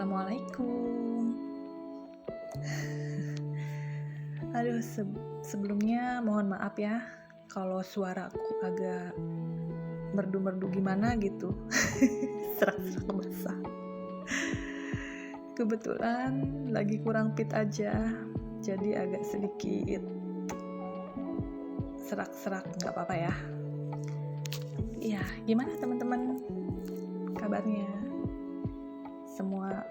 Assalamualaikum. Aduh, sebelumnya mohon maaf ya kalau suaraku agak merdu-merdu gimana gitu. Serak-serak basah. Kebetulan lagi kurang fit aja, jadi agak sedikit serak-serak, nggak apa-apa ya. Iya, gimana teman-teman kabarnya?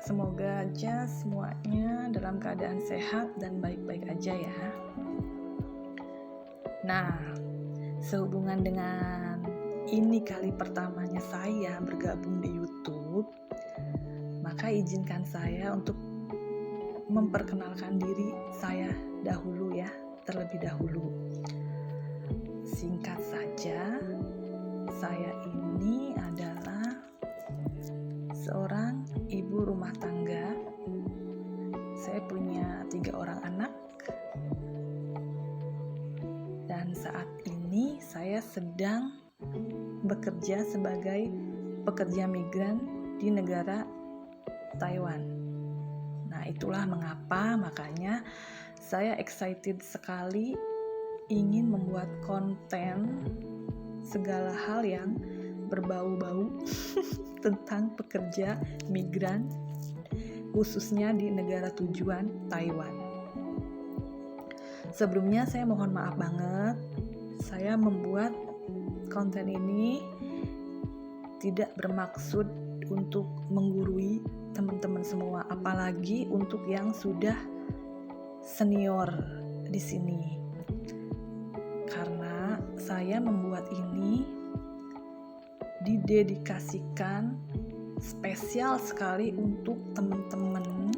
Semoga aja semuanya dalam keadaan sehat dan baik-baik aja ya. Nah, sehubungan dengan ini kali pertamanya saya bergabung di YouTube, maka izinkan saya untuk memperkenalkan diri saya dahulu ya, terlebih dahulu. Singkat saja, saya ini adalah seorang ibu rumah tangga. Saya punya 3 orang anak, dan saat ini saya sedang bekerja sebagai pekerja migran di negara Taiwan. Nah, itulah mengapa makanya saya excited sekali ingin membuat konten segala hal yang berbau-bau tentang pekerja migran, khususnya di negara tujuan Taiwan. Sebelumnya saya mohon maaf banget, saya membuat konten ini tidak bermaksud untuk menggurui teman-teman semua, apalagi untuk yang sudah senior di sini. Karena saya membuat ini didedikasikan spesial sekali untuk teman-teman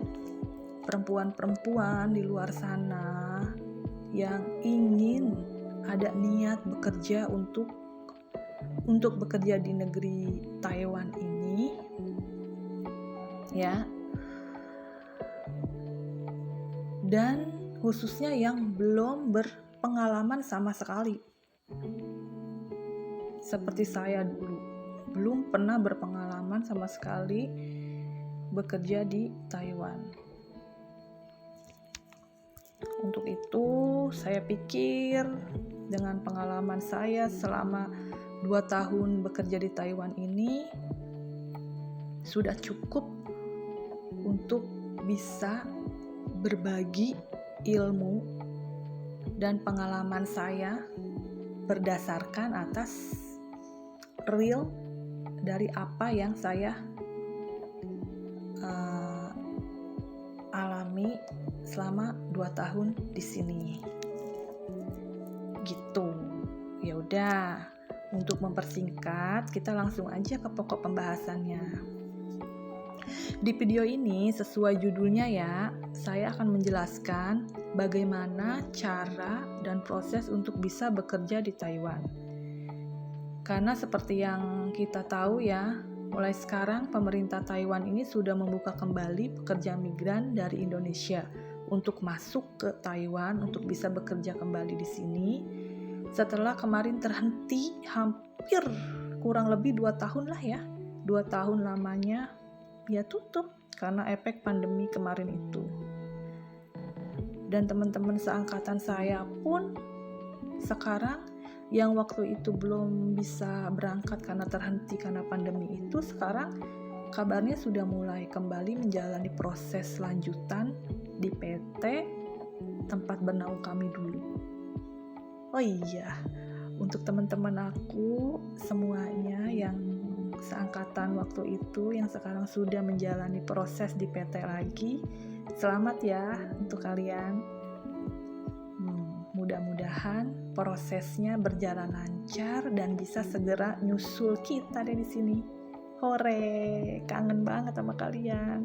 perempuan-perempuan di luar sana yang ingin ada niat bekerja untuk bekerja di negeri Taiwan ini ya, dan khususnya yang belum berpengalaman sama sekali seperti saya dulu, belum pernah berpengalaman sama sekali bekerja di Taiwan. Untuk itu saya pikir dengan pengalaman saya selama 2 tahun bekerja di Taiwan ini sudah cukup untuk bisa berbagi ilmu dan pengalaman saya berdasarkan atas real dari apa yang saya alami selama 2 tahun di sini. Gitu. Ya udah, untuk mempersingkat, kita langsung aja ke pokok pembahasannya. Di video ini sesuai judulnya ya, saya akan menjelaskan bagaimana cara dan proses untuk bisa bekerja di Taiwan. Karena seperti yang kita tahu ya, mulai sekarang pemerintah Taiwan ini sudah membuka kembali pekerja migran dari Indonesia untuk masuk ke Taiwan untuk bisa bekerja kembali di sini. Setelah kemarin terhenti hampir kurang lebih 2 tahun lah ya. 2 tahun lamanya ya tutup karena efek pandemi kemarin itu. Dan teman-teman seangkatan saya pun sekarang yang waktu itu belum bisa berangkat karena terhenti karena pandemi itu, sekarang kabarnya sudah mulai kembali menjalani proses lanjutan di PT tempat bernaung kami dulu. Oh iya, untuk teman-teman aku semuanya yang seangkatan waktu itu yang sekarang sudah menjalani proses di PT lagi, selamat ya untuk kalian. Mudah-mudahan prosesnya berjalan lancar dan bisa segera nyusul kita deh di sini. Hore, kangen banget sama kalian.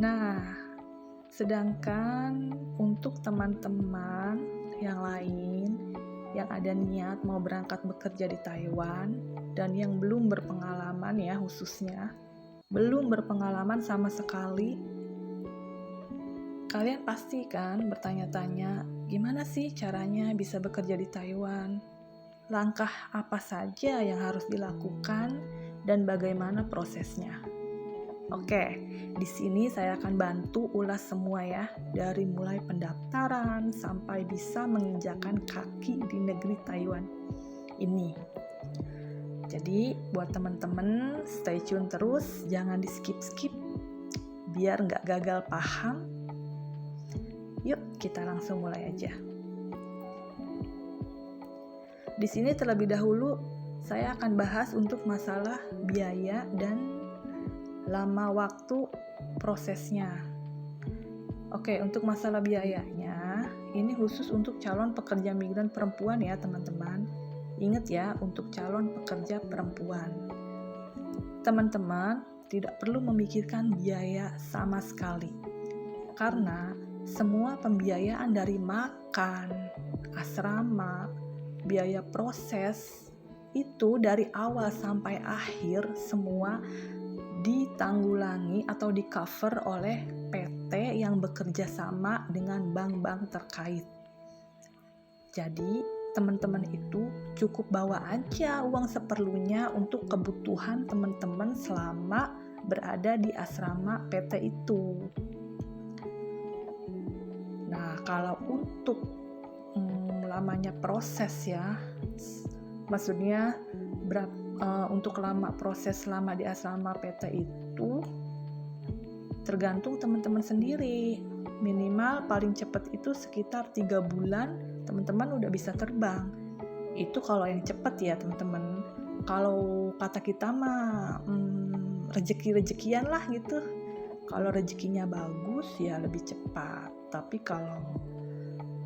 Nah, sedangkan untuk teman-teman yang lain yang ada niat mau berangkat bekerja di Taiwan dan yang belum berpengalaman ya, khususnya belum berpengalaman sama sekali, kalian pasti kan bertanya-tanya, gimana sih caranya bisa bekerja di Taiwan? Langkah apa saja yang harus dilakukan dan bagaimana prosesnya. Oke, di sini saya akan bantu ulas semua ya, dari mulai pendaftaran sampai bisa menginjakan kaki di negeri Taiwan ini. Jadi buat teman-teman stay tune terus, jangan di skip-skip biar nggak gagal paham. Yuk kita langsung mulai aja. Di sini terlebih dahulu saya akan bahas untuk masalah biaya dan lama waktu prosesnya. Oke, untuk masalah biayanya, ini khusus untuk calon pekerja migran perempuan ya teman-teman. Ingat ya, untuk calon pekerja perempuan. Teman-teman tidak perlu memikirkan biaya sama sekali. Karena semua pembiayaan dari makan, asrama, biaya proses, itu dari awal sampai akhir semua ditanggulangi atau di-cover oleh PT yang bekerja sama dengan bank-bank terkait. Jadi, teman-teman itu cukup bawa aja uang seperlunya untuk kebutuhan teman-teman selama berada di asrama PT itu. Nah, kalau untuk lamanya proses ya, maksudnya untuk lama proses selama di asrama PT itu tergantung teman-teman sendiri. Minimal paling cepat itu sekitar 3 bulan teman-teman udah bisa terbang. Itu kalau yang cepat ya teman-teman. Kalau kata kita mah rezeki-rezekian lah gitu. Kalau rezekinya bagus ya lebih cepat. Tapi kalau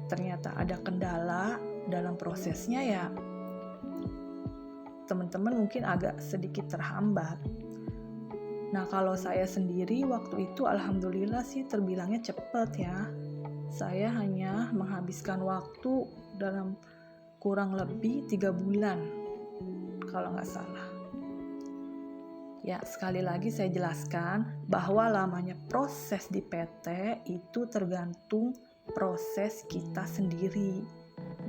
ternyata ada kendala dalam prosesnya ya teman-teman mungkin agak sedikit terhambat. Nah, kalau saya sendiri waktu itu alhamdulillah sih terbilangnya cepat ya. Saya hanya menghabiskan waktu dalam kurang lebih 3 bulan kalau nggak salah. Ya, sekali lagi saya jelaskan bahwa lamanya proses di PT itu tergantung proses kita sendiri.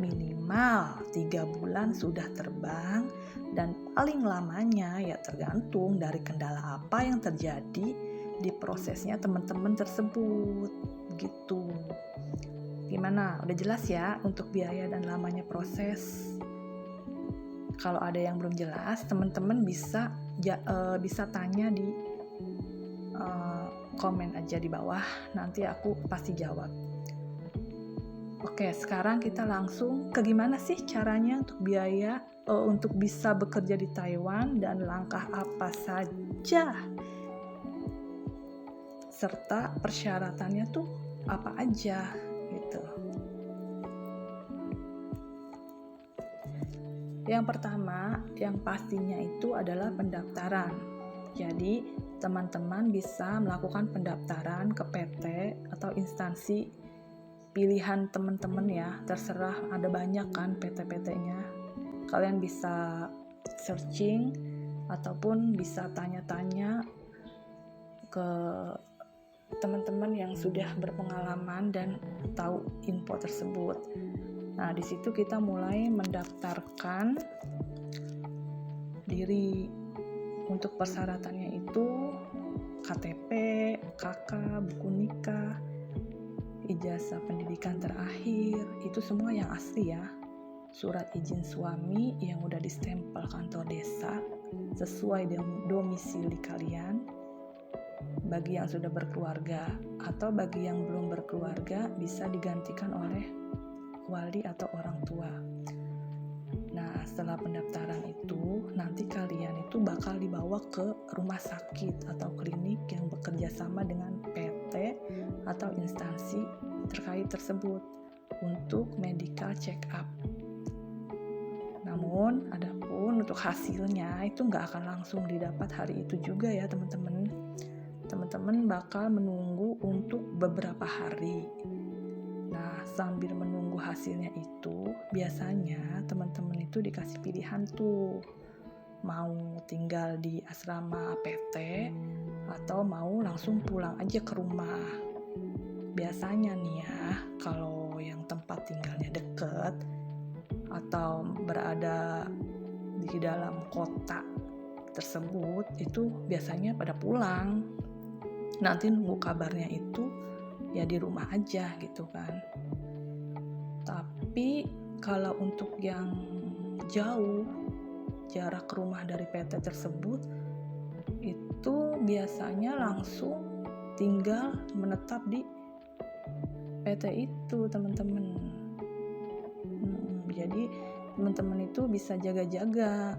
Minimal 3 bulan sudah terbang dan paling lamanya ya tergantung dari kendala apa yang terjadi di prosesnya teman-teman tersebut gitu. Gimana? Udah jelas ya untuk biaya dan lamanya proses? Kalau ada yang belum jelas, teman-teman bisa tanya di komen aja di bawah, nanti aku pasti jawab. Oke, sekarang kita langsung ke gimana sih caranya untuk biaya untuk bisa bekerja di Taiwan dan langkah apa saja serta persyaratannya tuh apa aja gitu. Yang pertama, yang pastinya itu adalah pendaftaran. Jadi, teman-teman bisa melakukan pendaftaran ke PT atau instansi pilihan teman-teman ya, terserah ada banyak kan PT-PT-nya. Kalian bisa searching ataupun bisa tanya-tanya ke teman-teman yang sudah berpengalaman dan tahu info tersebut. Nah, di situ kita mulai mendaftarkan diri. Untuk persyaratannya itu KTP, KK, buku nikah, ijazah pendidikan terakhir, itu semua yang asli ya. Surat izin suami yang udah distempel kantor desa sesuai dengan domisili kalian. Bagi yang sudah berkeluarga atau bagi yang belum berkeluarga bisa digantikan oleh wali atau orang tua. Nah, setelah pendaftaran itu, nanti kalian itu bakal dibawa ke rumah sakit atau klinik yang bekerja sama dengan PT atau instansi terkait tersebut untuk medical check up. Namun, adapun untuk hasilnya itu nggak akan langsung didapat hari itu juga ya teman-teman. Teman-teman bakal menunggu untuk beberapa hari. Nah, sambil menunggu hasilnya itu, biasanya teman-teman itu dikasih pilihan tuh, mau tinggal di asrama PT atau mau langsung pulang aja ke rumah. Biasanya nih ya, kalau yang tempat tinggalnya deket atau berada di dalam kota tersebut itu biasanya pada pulang. Nanti nunggu kabarnya itu ya di rumah aja gitu kan. Tapi kalau untuk yang jauh, jarak rumah dari PT tersebut itu biasanya langsung tinggal menetap di PT itu, teman-teman. Jadi teman-teman itu bisa jaga-jaga.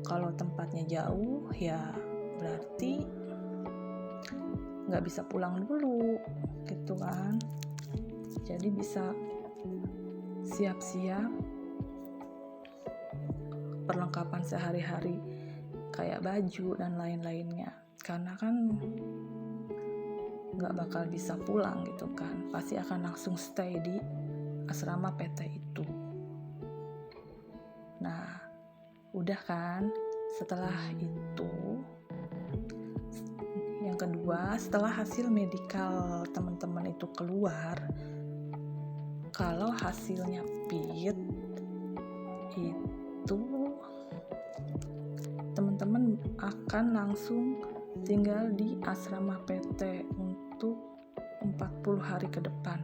Kalau tempatnya jauh ya berarti nggak bisa pulang dulu gitu kan. Jadi bisa siap-siap perlengkapan sehari-hari kayak baju dan lain-lainnya, karena kan nggak bakal bisa pulang gitu kan, pasti akan langsung stay di asrama PT itu. Nah udah kan, setelah itu yang kedua, setelah hasil medikal teman-teman itu keluar, kalau hasilnya fit itu teman-teman akan langsung tinggal di asrama PT untuk 40 hari ke depan.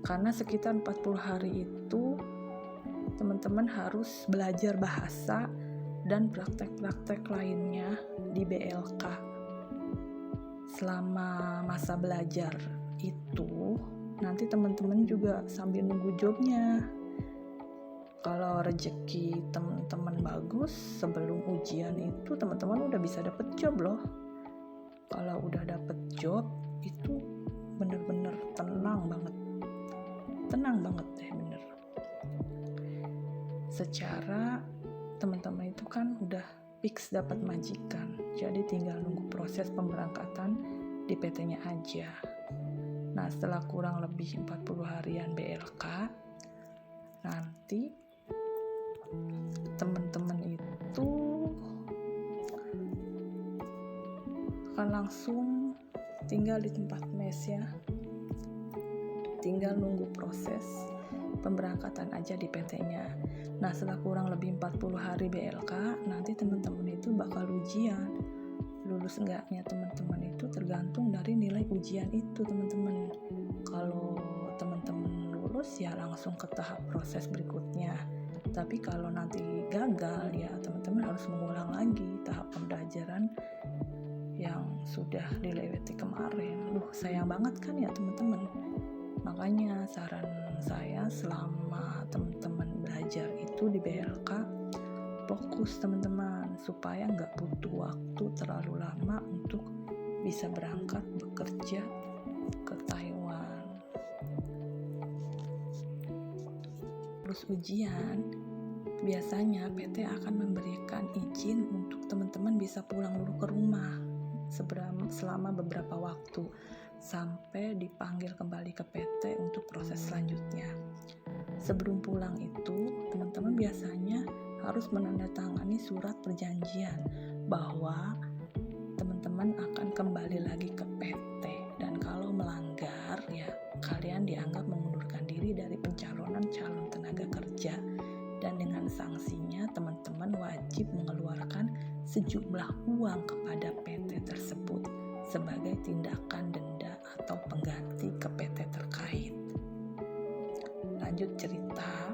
Karena sekitar 40 hari itu teman-teman harus belajar bahasa dan praktek-praktek lainnya di BLK. Selama masa belajar itu nanti teman-teman juga sambil nunggu jobnya. Kalau rezeki teman-teman bagus, sebelum ujian itu teman-teman udah bisa dapet job loh. Kalau udah dapet job itu bener-bener tenang banget deh, bener. Secara teman-teman itu kan udah fix dapat majikan, jadi tinggal nunggu proses pemberangkatan di PT-nya aja. Nah setelah kurang lebih 40 harian BLK, nanti teman-teman itu akan langsung tinggal di tempat mes ya, tinggal nunggu proses pemberangkatan aja di PT-nya. Nah setelah kurang lebih 40 hari BLK, nanti teman-teman itu bakal ujian. Lulus enggaknya teman-teman itu tergantung dari nilai ujian itu, teman-teman. Kalau teman-teman lulus ya langsung ke tahap proses berikutnya. Tapi kalau nanti gagal ya teman-teman harus mengulang lagi tahap pembelajaran yang sudah dilewati kemarin. Sayang banget kan ya teman-teman. Makanya saran saya selama teman-teman belajar itu di BLK, fokus teman-teman supaya nggak butuh waktu terlalu lama untuk bisa berangkat bekerja ke Taiwan. Terus ujian, biasanya PT akan memberikan izin untuk teman-teman bisa pulang dulu ke rumah selama beberapa waktu sampai dipanggil kembali ke PT untuk proses selanjutnya. Sebelum pulang itu, teman-teman biasanya harus menandatangani surat perjanjian bahwa teman-teman akan kembali lagi ke PT, dan kalau melanggar ya kalian dianggap mengundurkan diri dari pencalonan calon tenaga kerja, dan dengan sanksinya teman-teman wajib mengeluarkan sejumlah uang kepada PT tersebut sebagai tindakan denda atau pengganti ke PT terkait. Lanjut cerita,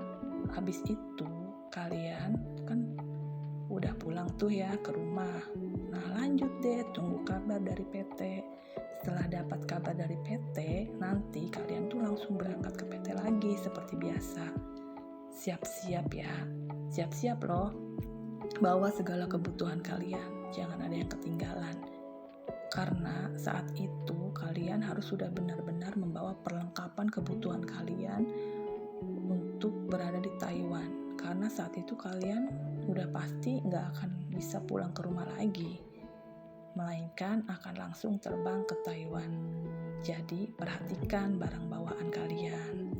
habis itu kalian kan udah pulang tuh ya ke rumah. Nah lanjut deh tunggu kabar dari PT. Setelah dapat kabar dari PT, nanti kalian tuh langsung berangkat ke PT lagi seperti biasa. Siap-siap ya, siap-siap loh, bawa segala kebutuhan kalian, jangan ada yang ketinggalan. Karena saat itu kalian harus sudah benar-benar membawa perlengkapan kebutuhan kalian untuk berada di Taiwan. Karena saat itu kalian udah pasti nggak akan bisa pulang ke rumah lagi, melainkan akan langsung terbang ke Taiwan. Jadi perhatikan barang bawaan kalian.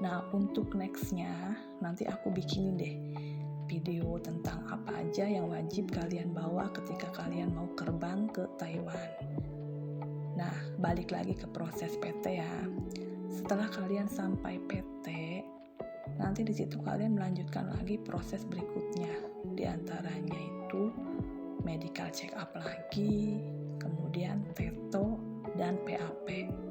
Nah untuk nextnya nanti aku bikinin deh video tentang apa aja yang wajib kalian bawa ketika kalian mau terbang ke Taiwan. Nah balik lagi ke proses PT ya. Setelah kalian sampai PT, nanti di situ kalian melanjutkan lagi proses berikutnya. Di antaranya itu medical check up lagi, kemudian teto dan PAP.